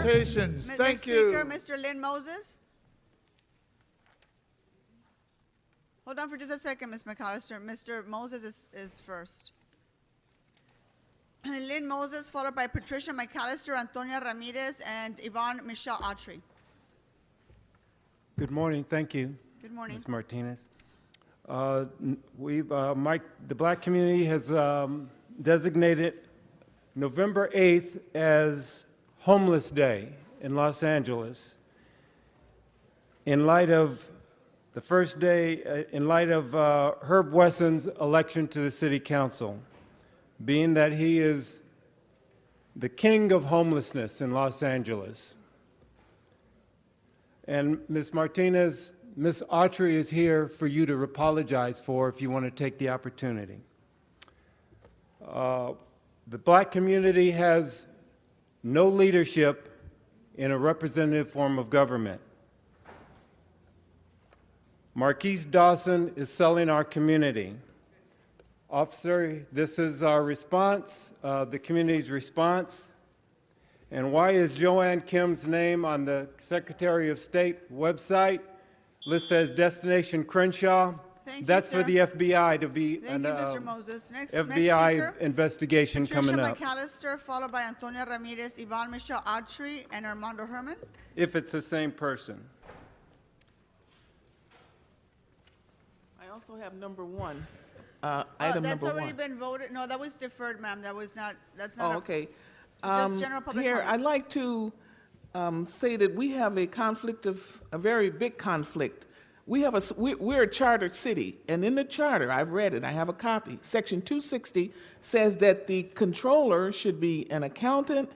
presentations. Thank Next you. speaker, Mr. Lynn Moses. Hold on for just a second, Ms. McAllister. Mr. Moses is first. Lynn Moses, followed by Patricia McAllister, Antonia Ramirez, and Yvonne Michelle Autry. Good morning. Thank you. Good morning. Ms. Martinez. The black community has designated November 8th as Homeless Day in Los Angeles in light of the first day, in light of Herb Wesson's election to the city council, being that he is the king of homelessness in Los Angeles. And Ms. Martinez, Ms. Autry is here for you to apologize for if you want to take the opportunity. The black community has no leadership in a representative form of government. Marqueece Dawson is selling our community. Officer, this is our response, the community's response. And why is Joanne Kim's name on the Secretary of State website listed as Destination Crenshaw? Thank you, That's sir. for the FBI to be Thank you, Mr. Moses. Next FBI speaker, investigation coming up. Patricia McAllister, followed by Antonia Ramirez, Yvonne Michelle Autry, and Armando Herman. If it's the same person. I also have number one, item That's number already one. been voted. No, that was deferred, ma'am. That was not, that's not. Oh, okay. So just general public Here, comment. I'd like to say that we have a very big conflict. We're a chartered city, and in the charter, I've read it, I have a copy. Section 260 says that the controller should be an accountant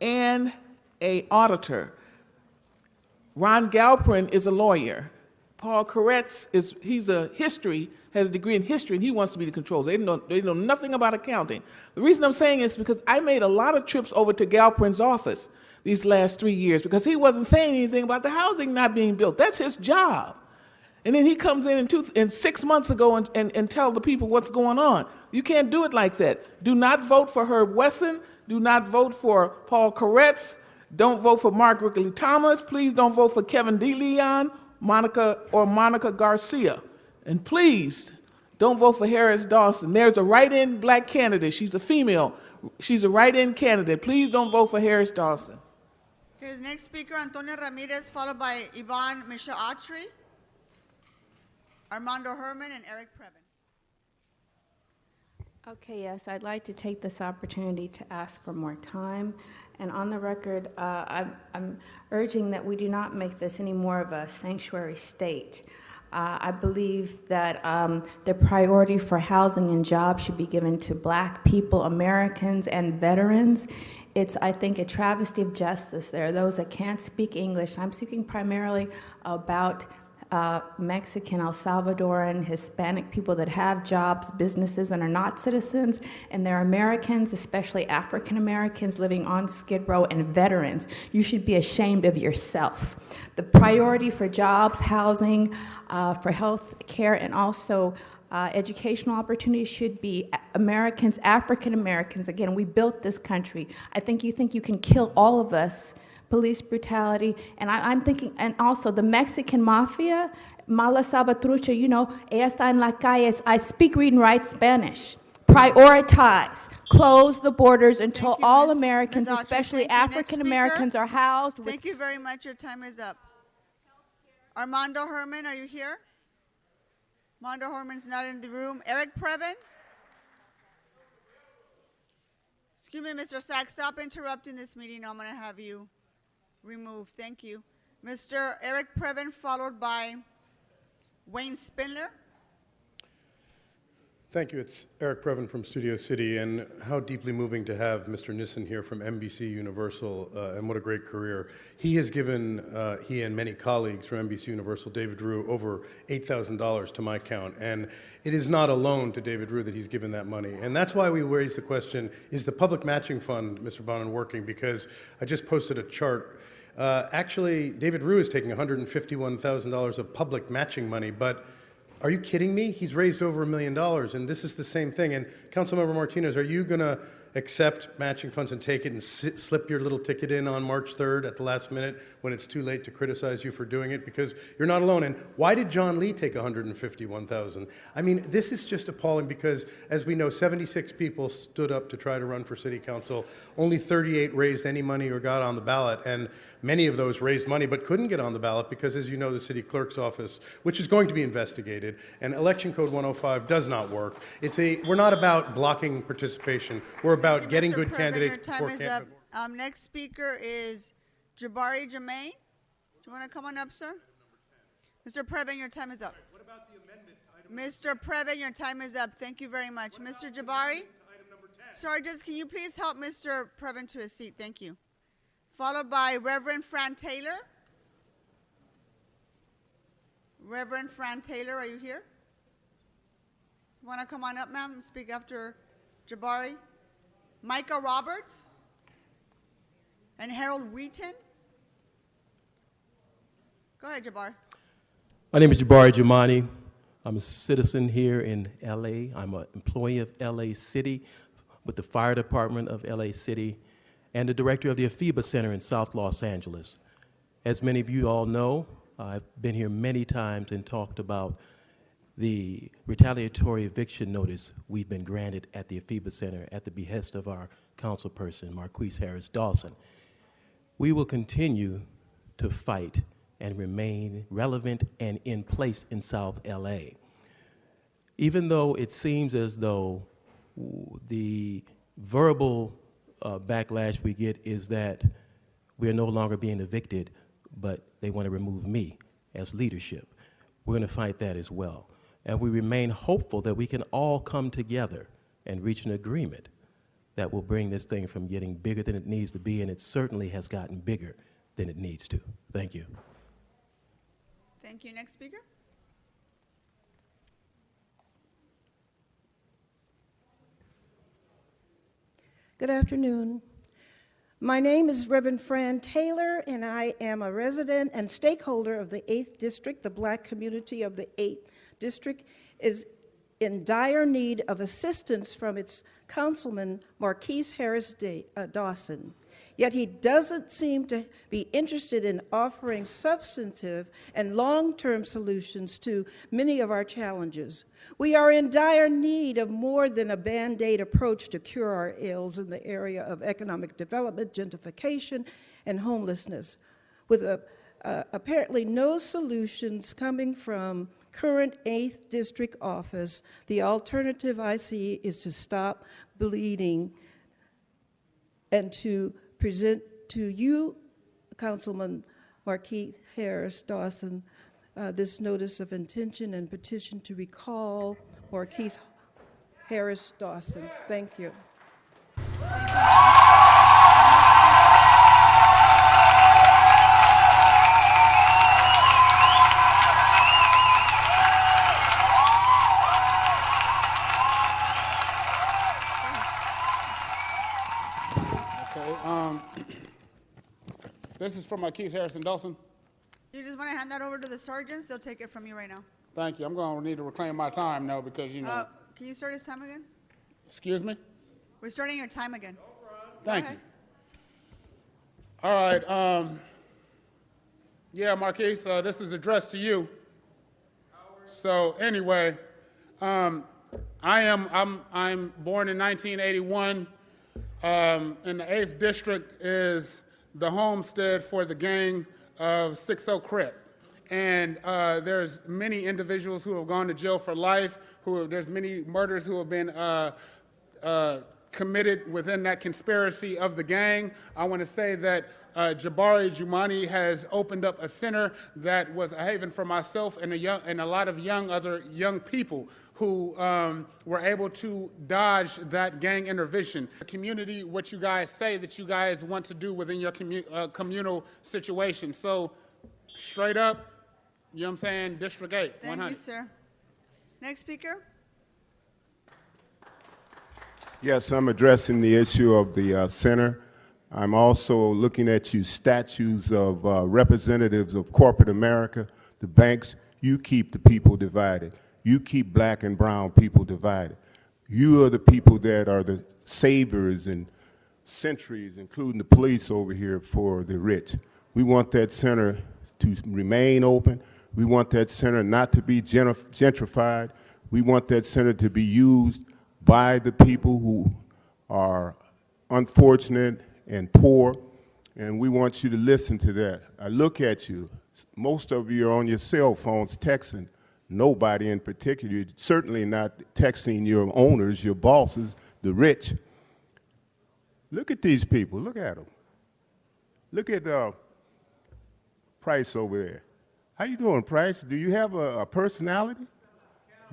and an auditor. Ron Galperin is a lawyer. Paul Koretz has a degree in history, and he wants to be the controller. They know nothing about accounting. The reason I'm saying is because I made a lot of trips over to Galperin's office these last 3 years because he wasn't saying anything about the housing not being built. That's his job. And then he comes in 6 months ago and tell the people what's going on. You can't do it like that. Do not vote for Herb Wesson. Do not vote for Paul Koretz. Don't vote for Mark Rickley Thomas. Please don't vote for Kevin DeLeon, Monica Garcia. And please, don't vote for Harris Dawson. There's a write-in black candidate. She's a female. She's a write-in candidate. Please don't vote for Harris Dawson. Okay, the next speaker, Antonia Ramirez, followed by Yvonne Michelle Autry, Armando Herman, and Eric Previn. Okay, yes, I'd like to take this opportunity to ask for more time. And on the record, I'm urging that we do not make this any more of a sanctuary state. I believe that the priority for housing and jobs should be given to black people, Americans, and veterans. It's, I think, a travesty of justice. There are those that can't speak English. I'm speaking primarily about Mexican, El Salvadoran, Hispanic people that have jobs, businesses, and are not citizens, and they're Americans, especially African Americans living on Skid Row, and veterans. You should be ashamed of yourself. The priority for jobs, housing, for health care, and also educational opportunities should be Americans, African Americans. Again, we built this country. I think you can kill all of us. Police brutality, and I'm thinking, and also the Mexican mafia, Mala Salvatrucha, ella está en la calles. I speak, read, and write Spanish. Prioritize. Close the borders until you, all Ms. Americans, Autry. especially Thank you. Next African Americans, speaker. are housed with. Thank you very much. Your time is up. Armando Herman, are you here? Armando Herman's not in the room. Eric Previn? Excuse me, Mr. Sachs, stop interrupting this meeting. I'm going to have you removed. Thank you. Mr. Eric Previn, followed by Wayne Spindler. Thank you. It's Eric Previn from Studio City, and how deeply moving to have Mr. Nissen here from NBC Universal, and what a great career. He has given, he and many colleagues from NBC Universal, David Rue, over $8,000 to my count, and it is not alone to David Rue that he's given that money. And that's why we raised the question, is the public matching fund, Mr. Bonin, working? Because I just posted a chart. Actually, David Rue is taking $151,000 of public matching money, but are you kidding me? He's raised over $1 million, and this is the same thing. And Councilmember Martinez, are you going to accept matching funds and take it and slip your little ticket in on March 3rd at the last minute when it's too late to criticize you for doing it? Because you're not alone. And why did John Lee take $151,000? I mean, this is just appalling because, as we know, 76 people stood up to try to run for city council. Only 38 raised any money or got on the ballot. And many of those raised money but couldn't get on the ballot because, as you know, the city clerk's office, which is going to be investigated, and Election Code 105 does not work. We're not about blocking participation. We're about getting Mr. good Previn, candidates your time before is up. campaign. Next speaker is Jabari Jermaine. Do you want to come on up, sir? Mr. Previn, your time is up. What about the amendment to item Mr. Previn, your time is up. Thank you very much. Mr. Jabari? Sorry, just can you please help Mr. Previn to his seat? Thank you. Followed by Reverend Fran Taylor. Reverend Fran Taylor, are you here? You want to come on up, ma'am, and speak after Jabari? Micah Roberts and Harold Wheaton. Go ahead, Jabbar. My name is Jabari Jamani. I'm a citizen here in LA. I'm an employee of LA City with the fire department of LA City and the director of the Afiba Center in South Los Angeles. As many of you all know, I've been here many times and talked about the retaliatory eviction notice we've been granted at the Afiba Center at the behest of our councilperson, Marqueece Dawson. We will continue to fight and remain relevant and in place in South LA. Even though it seems as though the verbal backlash we get is that we are no longer being evicted, but they want to remove me as leadership. We're going to fight that as well. And we remain hopeful that we can all come together and reach an agreement that will bring this thing from getting bigger than it needs to be, and it certainly has gotten bigger than it needs to. Thank you. Thank you. Next speaker. Good afternoon. My name is Reverend Fran Taylor, and I am a resident and stakeholder of the 8th District. The Black community of the 8th District is in dire need of assistance from its councilman, Marqueece Dawson. Yet he doesn't seem to be interested in offering substantive and long-term solutions to many of our challenges. We are in dire need of more than a Band-Aid approach to cure our ills in the area of economic development, gentrification, and homelessness. With apparently no solutions coming from current 8th District office, the alternative I see is to stop bleeding and to present to you, Councilman Marqueece Dawson, this notice of intention and petition to recall Marqueece Dawson. Thank you. This is from Marqueece Dawson. You just want to hand that over to the sergeants? They'll take it from you right now. Thank you. I'm going to need to reclaim my time now because, you know. Can you start his time again? Excuse me? We're starting your time again. Thank you. All right. Yeah, Marqueece, this is addressed to you. So anyway, I'm born in 1981. In the 8th District is the homestead for the gang of 60 Crip. And there's many individuals who have gone to jail for life, there's many murders who have been committed within that conspiracy of the gang. I want to say that Jabari Jumani has opened up a center that was a haven for myself and a lot of other young people who were able to dodge that gang intervention. The community, what you guys say that you guys want to do within your communal situation. So straight up, you know what I'm saying, District 8, Thank 100. you, sir. Next speaker. Yes, I'm addressing the issue of the center. I'm also looking at you statues of representatives of corporate America, the banks. You keep the people divided. You keep black and brown people divided. You are the people that are the saviors and sentries, including the police over here, for the rich. We want that center to remain open. We want that center not to be gentrified. We want that center to be used by the people who are unfortunate and poor, and we want you to listen to that. I look at you. Most of you are on your cell phones texting. Nobody in particular, certainly not texting your owners, your bosses, the rich. Look at these people. Look at them. Look at Price over there. How you doing, Price? Do you have a personality?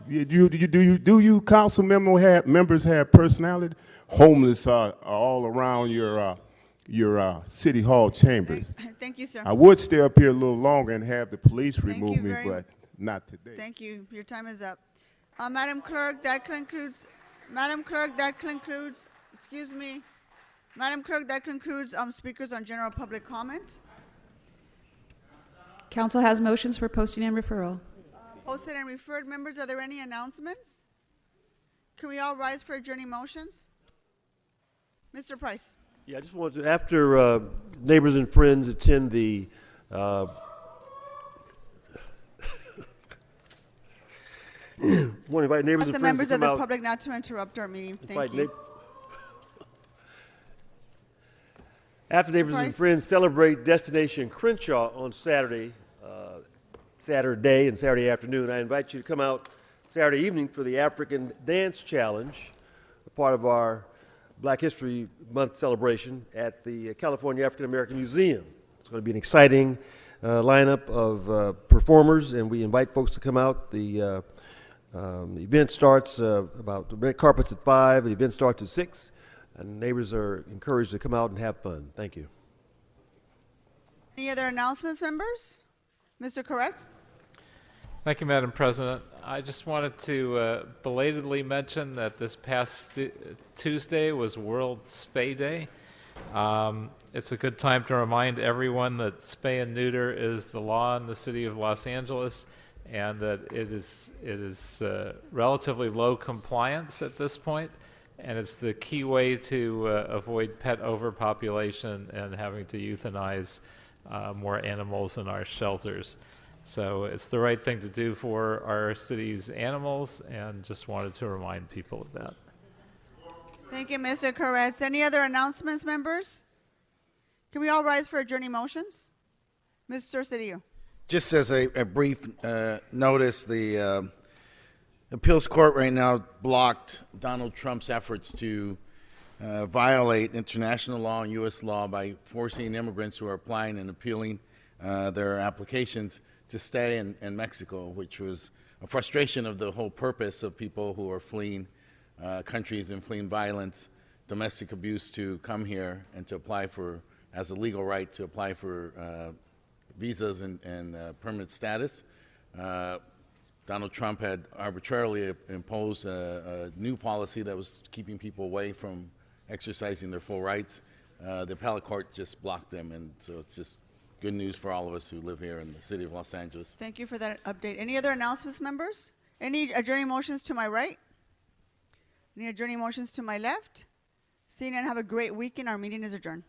Do you council members have personality? Homeless are all around your city hall chambers. Thank you, sir. I would stay up here a little longer and have the police remove me, but not today. Thank you. Your time is up. Madam Clerk, that concludes. Madam Clerk, that concludes. Excuse me. Madam Clerk, that concludes speakers on general public comment. Council has motions for posting and referral. Posted and referred. Members, are there any announcements? Can we all rise for adjourning motions? Mr. Price. Yeah, I just wanted to, after neighbors and friends attend the want to invite neighbors Ask and the friends members to of come the out. public not to interrupt our meeting. Thank you. After neighbors and friends celebrate Destination Crenshaw on Saturday and Saturday afternoon, I invite you to come out Saturday evening for the African Dance Challenge, a part of our Black History Month celebration at the California African American Museum. It's going to be an exciting lineup of performers, and we invite folks to come out. The event starts about the red carpet's at 5. The event starts at 6, and neighbors are encouraged to come out and have fun. Thank you. Any other announcements, members? Mr. Koretz? Thank you, Madam President. I just wanted to belatedly mention that this past Tuesday was World Spay Day. It's a good time to remind everyone that spay and neuter is the law in the city of Los Angeles, and that it is relatively low compliance at this point, and it's the key way to avoid pet overpopulation and having to euthanize more animals in our shelters. So it's the right thing to do for our city's animals, and just wanted to remind people of that. Thank you, Mr. Koretz. Any other announcements, members? Can we all rise for adjourning motions? Mr. Cedillo. Just as a brief notice, the appeals court right now blocked Donald Trump's efforts to violate international law and U.S. law by forcing immigrants who are applying and appealing their applications to stay in Mexico, which was a frustration of the whole purpose of people who are fleeing countries and fleeing violence, domestic abuse, to come here and to apply for, as a legal right, to apply for visas and permanent status. Donald Trump had arbitrarily imposed a new policy that was keeping people away from exercising their full rights. The appellate court just blocked them, and so it's just good news for all of us who live here in the city of Los Angeles. Thank you for that update. Any other announcements, members? Any adjourning motions to my right? Any adjourning motions to my left? Seeing and have a great weekend. Our meeting is adjourned.